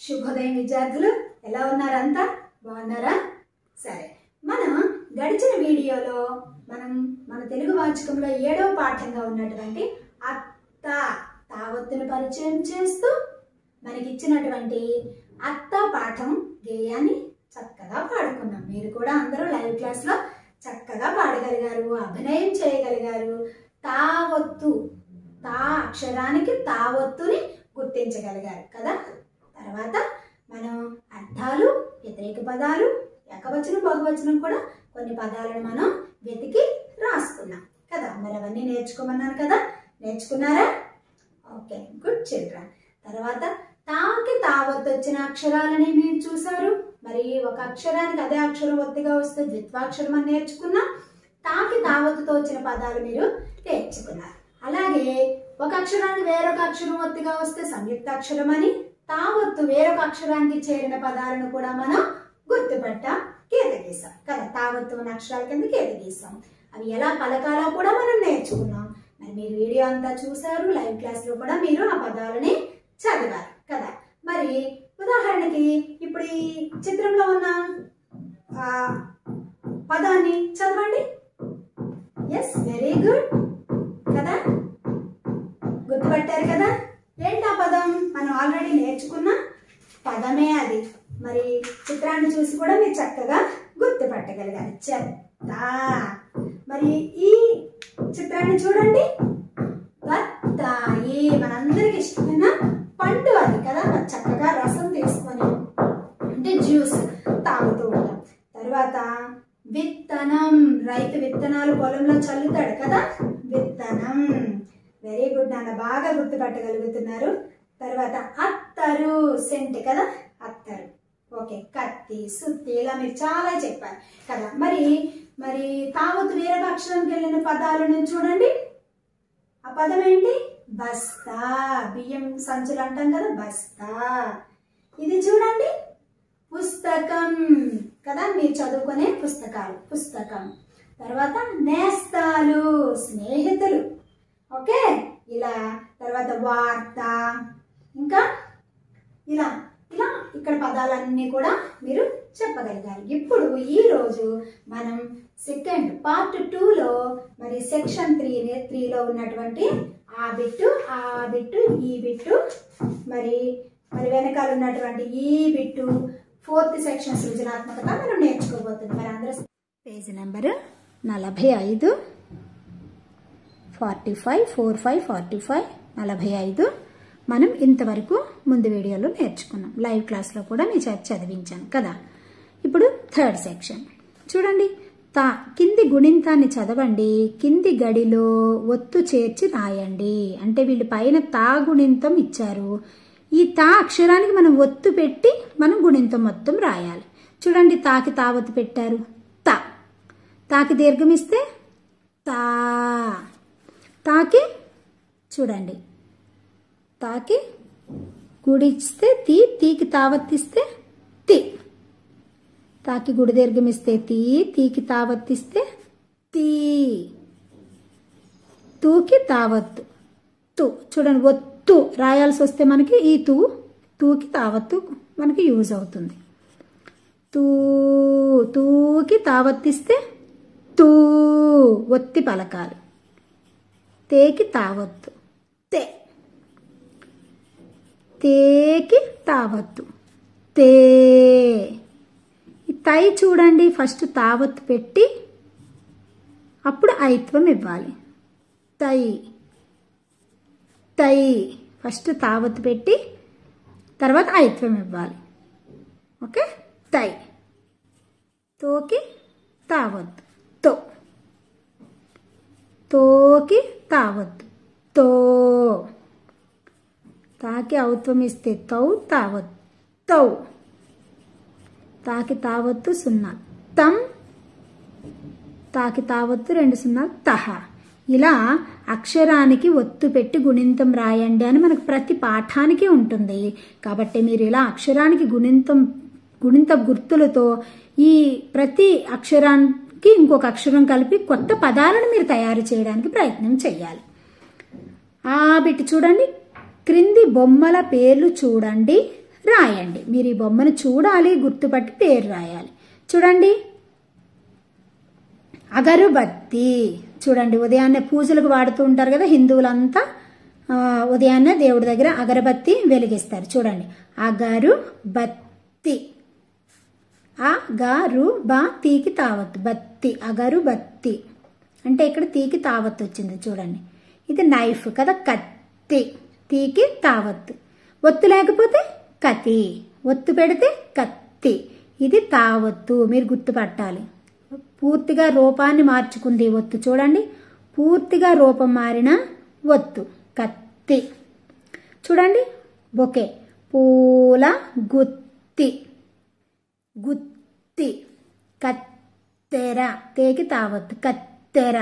శుభోదయం విద్యార్థులు, ఎలా ఉన్నారంతా? బాగున్నారా? సరే, మనం గడిచిన వీడియోలో మన తెలుగు వాచకంలో 7వ పాఠంగా ఉన్నటువంటి అత్త తావత్తును పరిచయం చేస్తూ మనకి ఇచ్చినటువంటి అత్త పాఠం గేయాన్ని చక్కగా పాడుకున్నాం. మీరు కూడా అందరూ లైవ్ క్లాస్ లో చక్కగా పాడగలిగారు, అభినయం చేయగలిగారు. తావత్తు, తా అక్షరానికి తావత్తుని గుర్తించగలిగారు కదా. తర్వాత మనం అర్థాలు, వ్యతిరేక పదాలు, ఏకవచనం బహువచనం కూడా కొన్ని పదాలను మనం వెతికి రాసుకున్నాం కదా. మరి అవన్నీ నేర్చుకోమన్నాను కదా, నేర్చుకున్నారా? Okay, good children. తర్వాత తాకి తావత్తు వచ్చిన అక్షరాలని మీరు చూసారు. మరి ఒక అక్షరానికి అదే అక్షరం ఒత్తిగా వస్తే ద్విత్వాక్షరం అని నేర్చుకున్నాం. తాకి తావత్తుతో వచ్చిన పదాలు మీరు నేర్చుకున్నారు. అలాగే ఒక అక్షరానికి వేరొక అక్షరం ఒత్తిగా వస్తే సంయుక్తాక్షరం అని, తావత్తు వేరొక అక్షరానికి చేరిన పదాలను కూడా మనం గుర్తుపట్టాం, గీత గీసాం కదా. తావత్తు ఉన్న అక్షరాల కింద గీత గీసాం. అవి ఎలా పలకాలో కూడా మనం నేర్చుకున్నాం. మరి మీరు వీడియో అంతా చూసారు, లైవ్ క్లాస్ లో కూడా మీరు ఆ పదాలని చదివారు కదా. మరి ఉదాహరణకి ఇప్పుడు ఈ చిత్రంలో ఉన్న పదాన్ని చదవండి. ఎస్, వెరీ గుడ్ కదా, గుర్తుపట్టారు కదా. ఏంటి ఆ పదం? మనం ఆల్రెడీ నేర్చుకున్న పదమే అది. మరి చిత్రాన్ని చూసి కూడా మీరు చక్కగా గుర్తుపట్టగలిగారు. చెత్త. మరి ఈ చిత్రాన్ని చూడండి. బత్తాయి, మనందరికి ఇష్టమైన పండు అది కదా. చక్కగా రసం తీసుకొని అంటే జ్యూస్ తాగుతూ ఉంటాం. తర్వాత విత్తనం, రైతు విత్తనాలు పొలంలో చల్లుతాడు కదా, విత్తనం. వెరీ గుడ్ నాన్న, బాగా గుర్తుపట్టగలుగుతున్నారు. తర్వాత అత్తరు, సెంట్ కదా, అత్తరు. ఓకే, కత్తి, సుత్తి, ఇలా మీరు చాలా చెప్పారు కదా. మరి తావత్తు వేరొక అక్షరానికి వెళ్ళిన పదాలను చూడండి. ఆ పదం ఏంటి? బస్తా. బియ్యం సంచులు అంటాం కదా, బస్తా. ఇది చూడండి, పుస్తకం కదా, మీరు చదువుకునే పుస్తకాలు, పుస్తకం. తర్వాత నేస్తాలు, స్నేహితులు. ఓకే, ఇలా. తర్వాత వార్త, ఇంకా ఇలా ఇలా ఇక్కడ పదాలన్నీ కూడా మీరు చెప్పగలిగారు. ఇప్పుడు ఈరోజు మనం సెకండ్ పార్ట్ 2లో మరి సెక్షన్ 3లో ఉన్నటువంటి ఆ బిట్టు, ఈ బిట్టు, మరి వెనకాల ఉన్నటువంటి ఈ బిట్టు, 4th సెక్షన్ సృజనాత్మకత మనం నేర్చుకోబోతుంది. మరి అందరూ పేజీ నెంబర్ 45, 45, 45, 45, 45 మనం ఇంతవరకు ముందు వీడియోలో నేర్చుకున్నాం. లైవ్ క్లాస్లో కూడా మీ చేత చదివించాను కదా. ఇప్పుడు 3rd సెక్షన్ చూడండి. కింది గుణింతాన్ని చదవండి, కింది గడిలో ఒత్తు చేర్చి రాయండి. అంటే వీళ్ళు పైన తా గుణింతం ఇచ్చారు. ఈ తా అక్షరానికి మనం ఒత్తు పెట్టి మనం గుణింతం మొత్తం రాయాలి. చూడండి, తాకి తావత్తు పెట్టారు, తా. తాకి దీర్ఘం ఇస్తే తా. తాకి చూడండి, తాకి గుడిస్తే తీ, తీకి తావత్తిస్తే తి. తాకి గుడి దీర్ఘం ఇస్తే తీ, తీకి తావత్తిస్తే తీ. తూకి తావత్తు, తు. చూడండి, ఒత్తు రాయాల్సి వస్తే మనకి ఈ తూకి తావత్తు మనకి యూజ్ అవుతుంది. తూకి తావత్తిస్తే తూ, ఒత్తి పలకాలి. తేకి తావత్తు, తే. తేకి తావత్తు, తే. తై చూడండి, ఫస్ట్ తావత్తు పెట్టి అప్పుడు ఐత్వం ఇవ్వాలి. తై, తై. ఫస్ట్ తావత్తు పెట్టి తర్వాత ఐత్వం ఇవ్వాలి. ఓకే, తై. తోకి తావత్తు, తో. తోకి తావత్తు, తో. తాకి ఔత్వం ఇస్తే తౌ, తావత్తు, తౌ. తాకి తావత్తు 0, తం. తాకి తావత్తు 2 0, తహ. ఇలా అక్షరానికి ఒత్తు పెట్టి గుణింతం రాయండి అని మనకు ప్రతి పాఠానికి ఉంటుంది. కాబట్టి మీరు ఇలా అక్షరానికి గుణింత గుర్తులతో ఈ ప్రతి అక్షరానికి ఇంకొక అక్షరం కలిపి కొత్త పదాలను మీరు తయారు చేయడానికి ప్రయత్నం చేయాలి. ఆ బిట్ చూడండి, క్రింది బొమ్మల పేర్లు చూడండి, రాయండి. మీరు ఈ బొమ్మను చూడాలి, గుర్తుపట్టి పేరు రాయాలి. చూడండి, అగరుబత్తి. చూడండి, ఉదయాన్నే పూజలకు వాడుతూ ఉంటారు కదా హిందువులంతా. ఉదయాన్నే దేవుడి దగ్గర అగరబత్తి వెలిగిస్తారు. చూడండి, అగరుబత్తి. అగరుబత్తికి తావత్తు, బత్తి, అగరుబత్తి అంటే ఇక్కడ తీకి తావత్తు వచ్చింది. చూడండి, ఇది నైఫ్ కదా, కత్తి, తీకి తావత్తు. ఒత్తు లేకపోతే కతి, ఒత్తు పెడితే కత్తి. ఇది తావత్తు, మీరు గుర్తుపట్టాలి. పూర్తిగా రూపాన్ని మార్చుకుంది ఒత్తు. చూడండి, పూర్తిగా రూపం మారిన ఒత్తు, కత్తి. చూడండి, బొకే, పూల గుత్తి, గుత్తి. కత్తెర, తేకి తావత్తు, కత్తెర.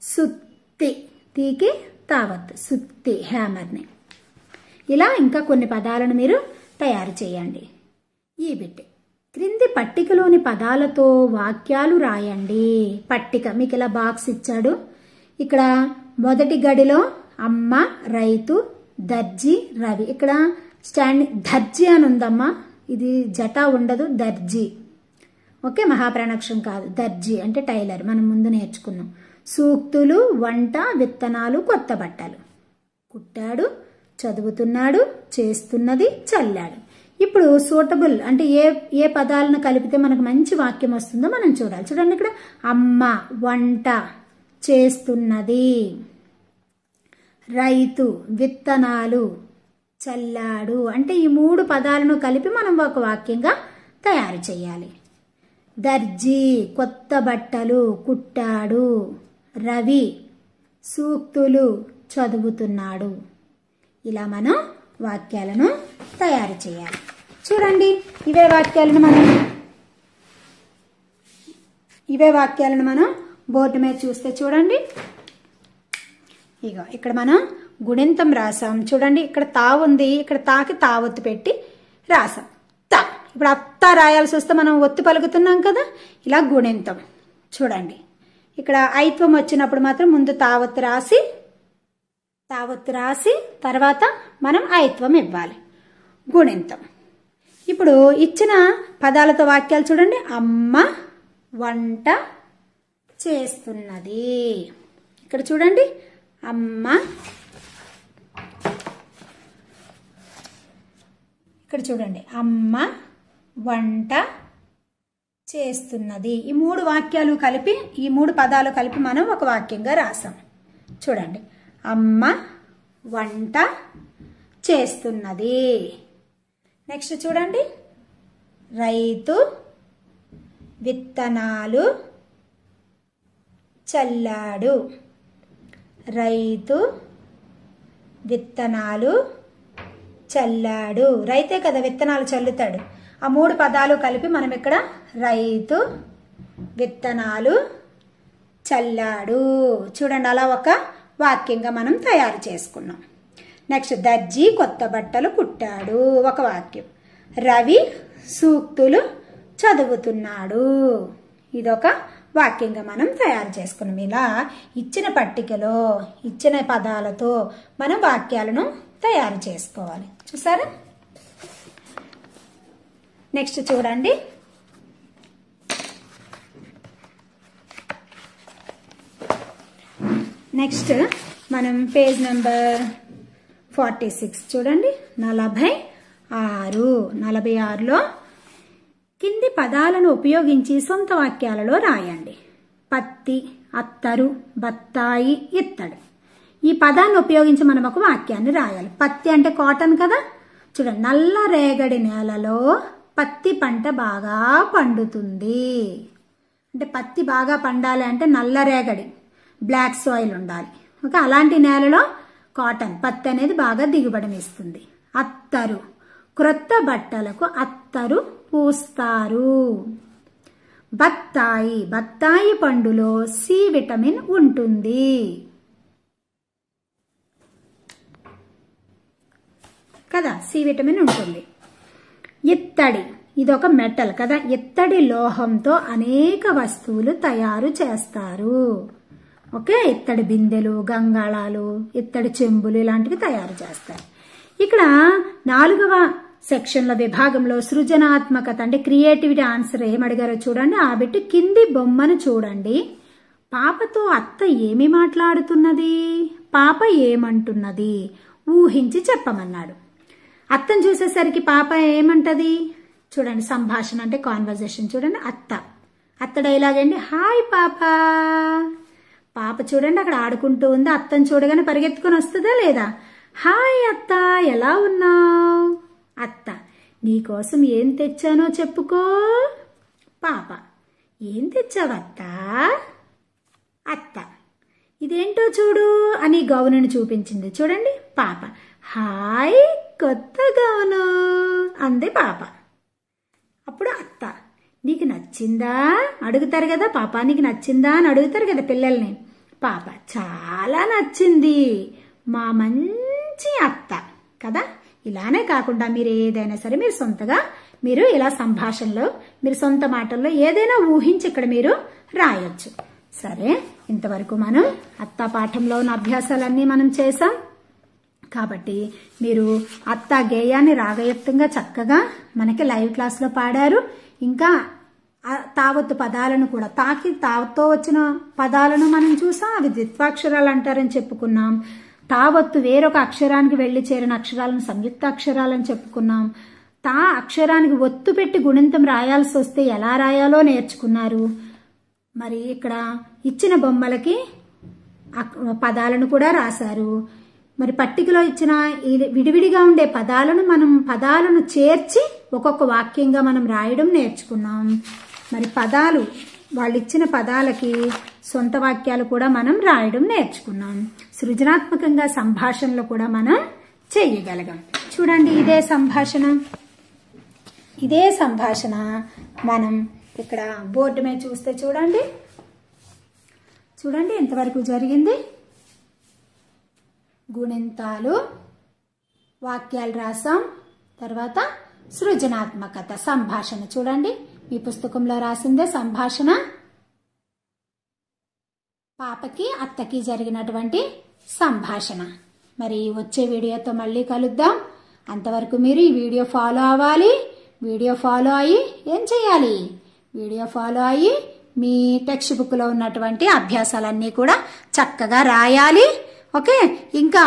సుత్తి, తీకి తావత్తు, సుత్తి, హ్యామర్ని. ఇలా ఇంకా కొన్ని పదాలను మీరు తయారు చేయండి. ఈ బిట్ క్రింది పట్టికలోని పదాలతో వాక్యాలు రాయండి. పట్టిక మీకు ఇలా బాక్స్ ఇచ్చాడు. ఇక్కడ మొదటి గడిలో అమ్మ, రైతు, దర్జీ, రవి. ఇక్కడ స్టాండ్ దర్జీ అని ఉందమ్మా, ఇది జటా ఉండదు, దర్జీ. ఓకే, మహాప్రాణాక్షరం కాదు, దర్జీ అంటే టైలర్, మనం ముందు నేర్చుకున్నాం. సూక్తులు, వంట, విత్తనాలు, కొత్త బట్టలు. కుట్టాడు, చదువుతున్నాడు, చేస్తున్నది, చల్లాడు. ఇప్పుడు సూటబుల్ అంటే ఏ పదాలను కలిపితే మనకు మంచి వాక్యం వస్తుందో మనం చూడాలి. చూడండి, ఇక్కడ అమ్మ వంట చేస్తున్నది, రైతు విత్తనాలు, చల్లాడు. అంటే ఈ 3 పదాలను కలిపి మనం ఒక వాక్యంగా తయారు చేయాలి. దర్జీ కొత్త బట్టలు కుట్టాడు, రవి సూక్తులు చదువుతున్నాడు. ఇలా మనం వాక్యాలను తయారు చేయాలి. చూడండి, ఇవే వాక్యాలను మనం బోర్డు మీద చూస్తే చూడండి, ఇగో ఇక్కడ మనం గుణింతం రాసాం. చూడండి, ఇక్కడ తా ఉంది, ఇక్కడ తాకి తావత్తు పెట్టి రాసాం. తా, ఇప్పుడు అత్త రాయాల్సి వస్తే మనం ఒత్తి పలుకుతున్నాం కదా, ఇలా గుణింతం. చూడండి, ఇక్కడ ఐత్వం వచ్చినప్పుడు మాత్రం ముందు తావత్తు రాసి తర్వాత మనం ఐత్వం ఇవ్వాలి, గుణింతం. ఇప్పుడు ఇచ్చిన పదాలతో వాక్యాలు చూడండి. అమ్మ వంట చేస్తున్నది. ఇక్కడ చూడండి, అమ్మ, ఇక్కడ చూడండి, అమ్మ వంట చేస్తున్నది. ఈ 3 వాక్యాలు కలిపి, ఈ 3 పదాలు కలిపి మనం ఒక వాక్యంగా రాసాం. చూడండి, అమ్మ వంట చేస్తున్నది. నెక్స్ట్ చూడండి, రైతు విత్తనాలు చల్లాడు, రైతు విత్తనాలు చల్లాడు. రైతే కదా విత్తనాలు చల్లుతాడు. ఆ 3 పదాలు కలిపి మనం ఇక్కడ రైతు విత్తనాలు చల్లాడు. చూడండి, అలా ఒక వాక్యంగా మనం తయారు చేసుకున్నాం. నెక్స్ట్, దర్జీ కొత్త బట్టలు కుట్టాడు, ఒక వాక్యం. రవి సూక్తులు చదువుతున్నాడు, ఇదొక వాక్యంగా మనం తయారు చేసుకున్నాం. ఇలా ఇచ్చిన పట్టికలో ఇచ్చిన పదాలతో మనం వాక్యాలను తయారు చేసుకోవాలి. చూసారా? నెక్స్ట్ చూడండి, నెక్స్ట్ మనం పేజ్ నెంబర్ 46 చూడండి, 46లో కింది పదాలను ఉపయోగించి సొంత వాక్యాలలో రాయండి. పత్తి, అత్తరు, బత్తాయి, ఇత్తడి. ఈ పదాన్ని ఉపయోగించి మనం ఒక వాక్యాన్ని రాయాలి. పత్తి అంటే కాటన్ కదా. చూడండి, నల్ల రేగడి నేలలో పత్తి పంట బాగా పండుతుంది. అంటే పత్తి బాగా పండాలి అంటే నల్ల రేగడి, బ్లాక్ సాయిల్ ఉండాలి. ఓకే, అలాంటి నేలలో కాటన్, పత్తి అనేది బాగా దిగుబడినిస్తుంది. అత్తరు, క్రొత్త బట్టలకు అత్తరు పూస్తారు. బత్తాయి, బత్తాయి పండులో సి విటమిన్ ఉంటుంది కదా, సి విటమిన్ ఉంటుంది. ఇత్తడి, ఇదొక మెటల్ కదా. ఇత్తడి లోహంతో అనేక వస్తువులు తయారు చేస్తారు. ఓకే, ఇత్తడి బిందెలు, గంగాళాలు, ఇత్తడి చెంబులు ఇలాంటివి తయారు చేస్తారు. ఇక్కడ 4వ సెక్షన్లో విభాగంలో సృజనాత్మకత అంటే క్రియేటివిటీ ఆన్సర్ ఏమడిగారో చూడండి. ఆ బిట్టు కింది బొమ్మను చూడండి. పాపతో అత్త ఏమి మాట్లాడుతున్నది, పాప ఏమంటున్నది ఊహించి చెప్పమన్నాడు. అత్తను చూసేసరికి పాప ఏమంటది చూడండి. సంభాషణ అంటే కాన్వర్జేషన్. చూడండి అత్త డైలాగ్ అండి. హాయ్ పాప. పాప చూడండి అక్కడ ఆడుకుంటూ ఉంది. అత్తను చూడగానే పరిగెత్తుకొని వస్తుందా లేదా? హాయ్ అత్త, ఎలా ఉన్నావు? అత్త, నీకోసం ఏం తెచ్చానో చెప్పుకో. పాప, ఏం తెచ్చావత్త? అత్త, ఇదేంటో చూడు అని గౌనుని చూపించింది. చూడండి పాప, హాయ్ కొత్త గౌను అంది పాప. అప్పుడు అత్త, నీకు నచ్చిందా అడుగుతారు కదా. పాప నీకు నచ్చిందా అని అడుగుతారు కదా పిల్లల్ని. పాప, చాలా నచ్చింది, మా మంచి అత్త కదా. ఇలానే కాకుండా మీరు ఏదైనా సరే మీరు సొంతగా మీరు ఇలా సంభాషణలో మీరు సొంత మాటల్లో ఏదైనా ఊహించి ఇక్కడ మీరు రాయొచ్చు. సరే, ఇంతవరకు మనం అత్తా పాఠంలో ఉన్న అభ్యాసాలన్నీ మనం చేసాం. కాబట్టి మీరు అత్తా గేయాన్ని రాగయుక్తంగా చక్కగా మనకి లైవ్ క్లాస్లో పాడారు. ఇంకా తావత్తు పదాలను కూడా తావతో వచ్చిన పదాలను మనం చూసాం. అవి ద్విత్వాక్షరాలు అంటారని చెప్పుకున్నాం. తావత్తు వేరొక అక్షరానికి వెళ్లి చేరిన అక్షరాలను సంయుక్త అక్షరాలని చెప్పుకున్నాం. తా అక్షరానికి ఒత్తు పెట్టి గుణింతం రాయాల్సి వస్తే ఎలా రాయాలో నేర్చుకున్నారు. మరి ఇక్కడ ఇచ్చిన బొమ్మలకి పదాలను కూడా రాశారు. మరి పట్టికలో ఇచ్చిన విడివిడిగా ఉండే పదాలను చేర్చి ఒక్కొక్క వాక్యంగా మనం రాయడం నేర్చుకున్నాం. మరి పదాలు వాళ్ళు ఇచ్చిన పదాలకి సొంత వాక్యాలు కూడా మనం రాయడం నేర్చుకున్నాం. సృజనాత్మకంగా సంభాషణలు కూడా మనం చెయ్యగలిగాం. చూడండి, ఇదే సంభాషణ మనం ఇక్కడ బోర్డు మీద చూస్తే చూడండి ఎంతవరకు జరిగింది. గుణింతాలు, వాక్యాలు రాసాం. తర్వాత సృజనాత్మకత, సంభాషణ. చూడండి, మీ పుస్తకంలో రాసిందే సంభాషణ. పాపకి అత్తకి జరిగినటువంటి సంభాషణ. మరి వచ్చే వీడియోతో మళ్ళీ కలుద్దాం. అంతవరకు మీరు ఈ వీడియో ఫాలో అవ్వాలి. వీడియో ఫాలో అయ్యి ఏం చేయాలి? వీడియో ఫాలో అయ్యి మీ టెక్స్ట్ బుక్లో ఉన్నటువంటి అభ్యాసాలన్నీ కూడా చక్కగా రాయాలి. ఓకే, ఇంకా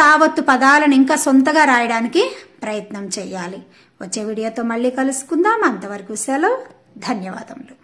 తావత్తు పదాలను ఇంకా సొంతగా రాయడానికి ప్రయత్నం చేయాలి. వచ్చే వీడియోతో మళ్ళీ కలుసుకుందాం. అంతవరకు సెలవు. ధన్యవాదములు.